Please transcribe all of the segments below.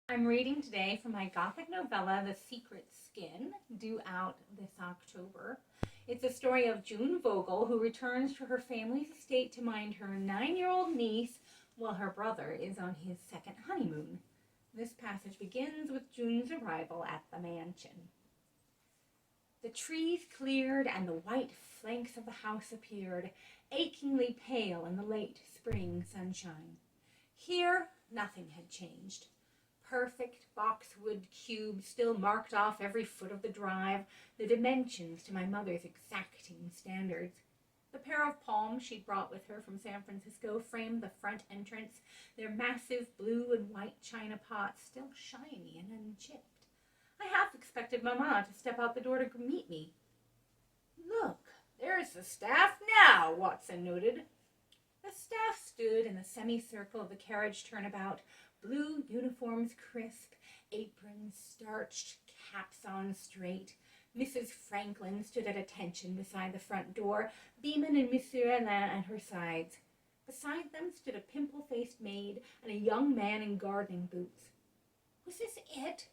I'm reading today from my Gothic novella, The Secret Skin, due out this October. It's a story of June Vogel, who returns to her family's estate to mind her 9-year-old niece while her brother is on his second honeymoon. This passage begins with June's arrival at the mansion. The trees cleared and the white flanks of the house appeared, achingly pale in the late spring sunshine. Here, nothing had changed. Perfect boxwood cubes still marked off every foot of the drive, the dimensions to my mother's exacting standards. The pair of palms she'd brought with her from San Francisco framed the front entrance, their massive blue and white china pots still shiny and unchipped. I half expected Mamma to step out the door to meet me. "Look, there's the staff now," Watson noted. The staff stood in the semicircle of the carriage turnabout, blue uniforms crisp, aprons starched, caps on straight. Mrs. Franklin stood at attention beside the front door, Beeman and Monsieur Alain at her sides. Beside them stood a pimple-faced maid and a young man in gardening boots. Was this it?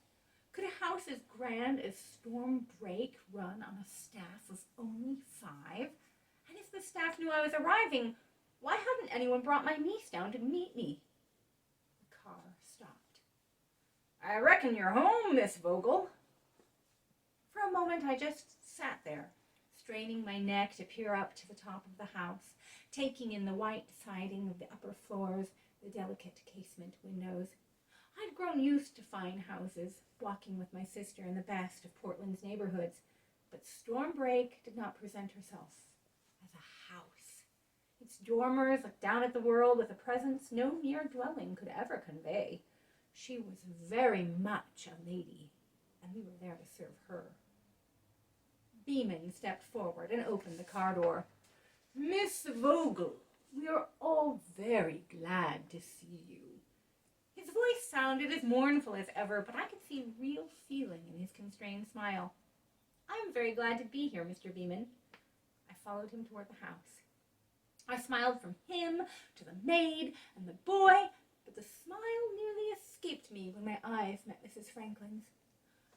Could a house as grand as Storm Break run on a staff of only 5? And if the staff knew I was arriving, why hadn't anyone brought my niece down to meet me? The car stopped. "I reckon you're home, Miss Vogel." For a moment I just sat there, straining my neck to peer up to the top of the house, taking in the white siding of the upper floors, the delicate casement windows. I'd grown used to fine houses, walking with my sister in the best of Portland's neighborhoods, but Storm Break did not present herself as a house. Its dormers looked down at the world with a presence no mere dwelling could ever convey. She was very much a lady, and we were there to serve her. Beeman stepped forward and opened the car door. "Miss Vogel, we are all very glad to see you." His voice sounded as mournful as ever, but I could see real feeling in his constrained smile. "I am very glad to be here, Mr. Beeman." I followed him toward the house. I smiled from him to the maid and the boy, but the smile nearly escaped me when my eyes met Mrs. Franklin's.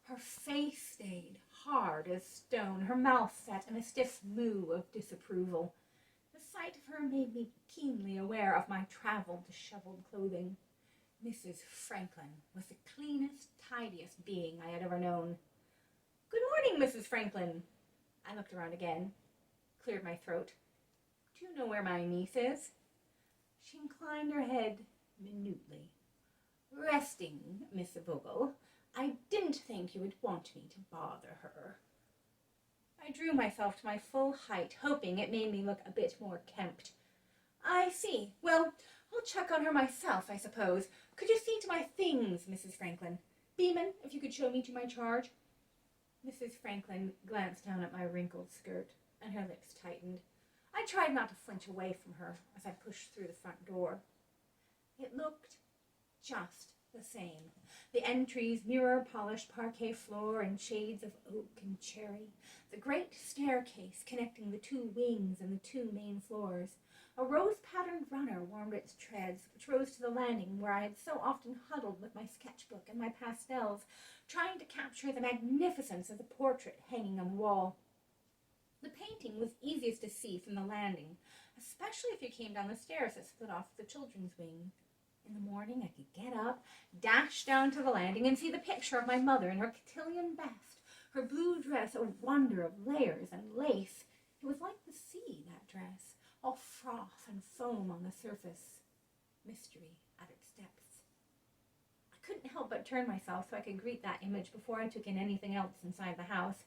Her face stayed hard as stone, her mouth set in a stiff moue of disapproval. The sight of her made me keenly aware of my traveled, disheveled clothing. Mrs. Franklin was the cleanest, tidiest being I had ever known. "Good morning, Mrs. Franklin." I looked around again, cleared my throat. "Do you know where my niece is?" She inclined her head minutely. "Resting, Miss Vogel. I didn't think you would want me to bother her." I drew myself to my full height, hoping it made me look a bit more kempt. "I see. Well, I'll check on her myself, I suppose. Could you see to my things, Mrs. Franklin? Beeman, if you could show me to my charge." Mrs. Franklin glanced down at my wrinkled skirt, and her lips tightened. I tried not to flinch away from her as I pushed through the front door. It looked just the same. The entry's mirror-polished parquet floor in shades of oak and cherry, the great staircase connecting the 2 wings and the 2 main floors. A rose-patterned runner warmed its treads, which rose to the landing where I had so often huddled with my sketchbook and my pastels, trying to capture the magnificence of the portrait hanging on the wall. The painting was easiest to see from the landing, especially if you came down the stairs that split off the children's wing. In the morning I could get up, dash down to the landing, and see the picture of my mother in her cotillion best, her blue dress a wonder of layers and lace. It was like the sea, that dress, all froth and foam on the surface, mystery at its depths. I couldn't help but turn myself so I could greet that image before I took in anything else inside the house.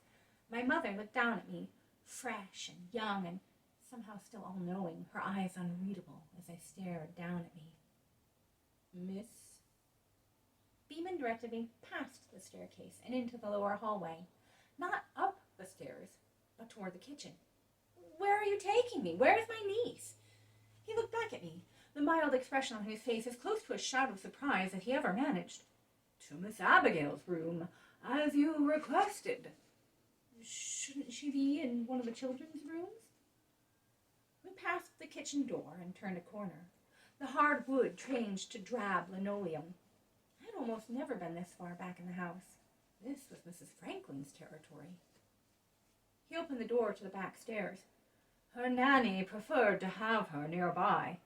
My mother looked down at me, fresh and young and somehow still all-knowing, her eyes unreadable as they stared down at me. "Miss?" Beeman directed me past the staircase and into the lower hallway, not up the stairs, but toward the kitchen. "Where are you taking me? Where is my niece?" He looked back at me, the mild expression on his face as close to a shout of surprise as he ever managed. "To Miss Abigail's room, as you requested." "Shouldn't she be in one of the children's rooms?" We passed the kitchen door and turned a corner. The hard wood changed to drab linoleum. I had almost never been this far back in the house. This was Mrs. Franklin's territory. He opened the door to the back stairs. Her nanny preferred to have her nearby.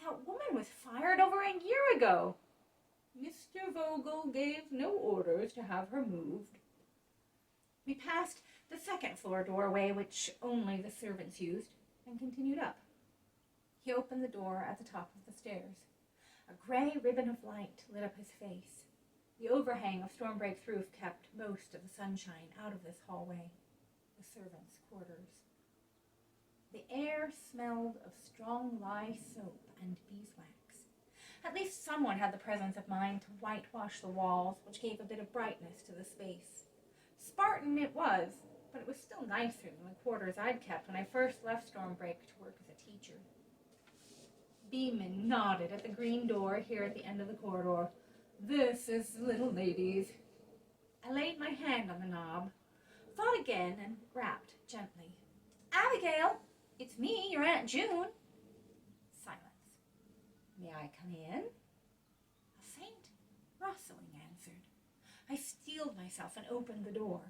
That woman was fired over a year ago. Mr. Vogel gave no orders to have her moved. We passed the second-floor doorway, which only the servants used, and continued up. He opened the door at the top of the stairs. A gray ribbon of light lit up his face. The overhang of Stormbreak's roof kept most of the sunshine out of this hallway, the servants' quarters. The air smelled of strong lye soap and beeswax. At least someone had the presence of mind to whitewash the walls, which gave a bit of brightness to the space. Spartan it was, but it was still nicer than the quarters I'd kept when I first left Stormbreak to work as a teacher. Beeman nodded at the green door here at the end of the corridor. This is the little lady's. I laid my hand on the knob, thought again, and rapped gently. Abigail, it's me, your Aunt June. Silence. May I come in? A faint rustling answered. I steeled myself and opened the door.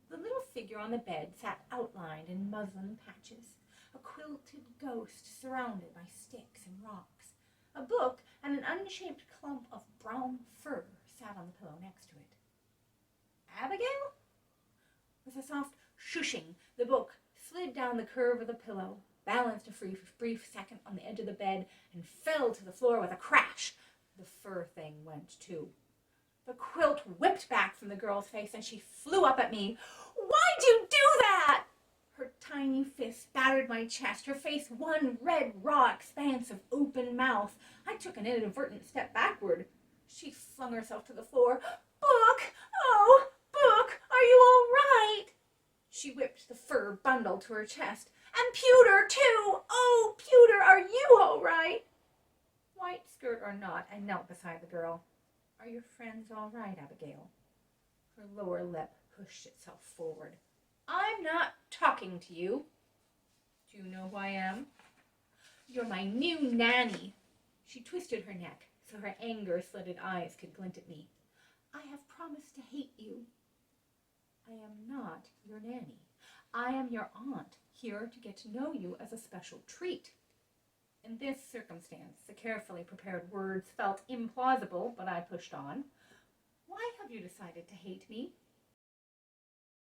The little figure on the bed sat outlined in muslin patches, a quilted ghost surrounded by sticks and rocks. A book and an unshaped clump of brown fur sat on the pillow next to it. Abigail? With a soft shushing, the book slid down the curve of the pillow, balanced a brief second on the edge of the bed, and fell to the floor with a crash. The fur thing went too. The quilt whipped back from the girl's face, and she flew up at me. Why'd you do that? Her tiny fist battered my chest, her face one red, raw expanse of open mouth. I took an inadvertent step backward. She flung herself to the floor. Book! Oh, Book, are you all right? She whipped the fur bundle to her chest. And Pewter, too! Oh, Pewter, are you all right? White skirt or not, I knelt beside the girl. Are your friends all right, Abigail? Her lower lip pushed itself forward. I'm not talking to you. Do you know who I am? You're my new nanny. She twisted her neck so her anger-slitted eyes could glint at me. I have promised to hate you. I am not your nanny. I am your aunt, here to get to know you as a special treat. In this circumstance, the carefully prepared words felt implausible, but I pushed on. Why have you decided to hate me?